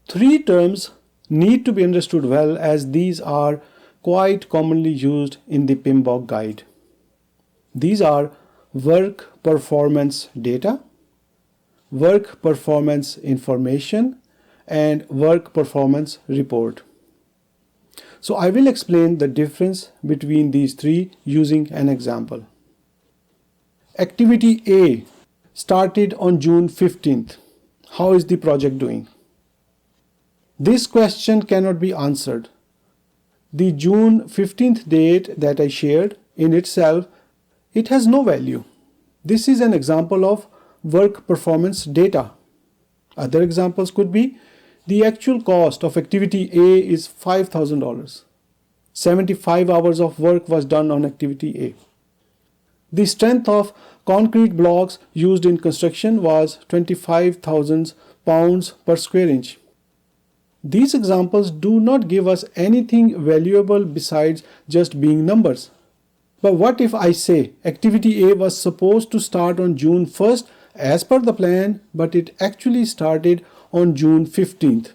Three terms need to be understood well as these are quite commonly used in the PMBOK guide. These are work performance data, work performance information, and work performance report. So I will explain the difference between these three using an example. Activity A started on June 15th. How is the project doing? This question cannot be answered. The June 15th date that I shared in itself, it has no value. This is an example of work performance data. Other examples could be the actual cost of activity A is $5,000. 75 hours of work was done on activity A. The strength of concrete blocks used in construction was 25,000 pounds per square inch. These examples do not give us anything valuable besides just being numbers. But what if I say activity A was supposed to start on June 1st as per the plan, but it actually started on June 15th.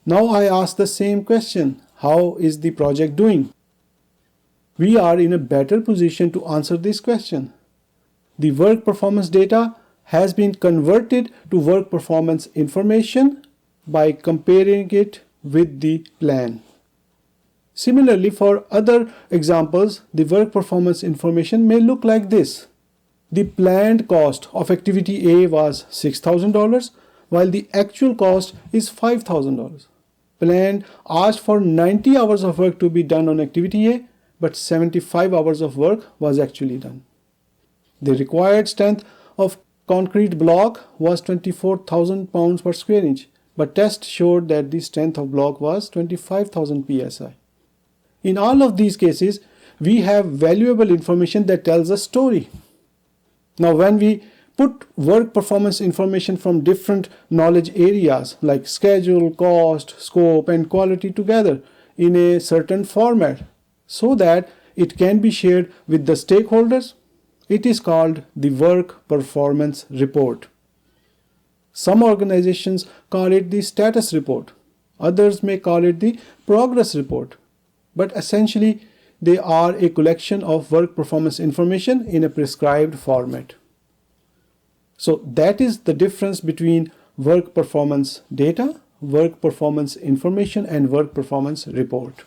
Now I ask the same question, how is the project doing? We are in a better position to answer this question. The work performance data has been converted to work performance information by comparing it with the plan. Similarly, for other examples, the work performance information may look like this. The planned cost of activity A was $6,000, while the actual cost is $5,000. Plan asked for 90 hours of work to be done on activity A, but 75 hours of work was actually done. The required strength of concrete block was 24,000 pounds per square inch, but test showed that the strength of block was 25,000 psi. In all of these cases, we have valuable information that tells a story. Now, when we put work performance information from different knowledge areas like schedule, cost, scope, and quality together in a certain format so that it can be shared with the stakeholders, it is called the work performance report. Some organizations call it the status report. Others may call it the progress report. But essentially, they are a collection of work performance information in a prescribed format. So that is the difference between work performance data, work performance information, and work performance report.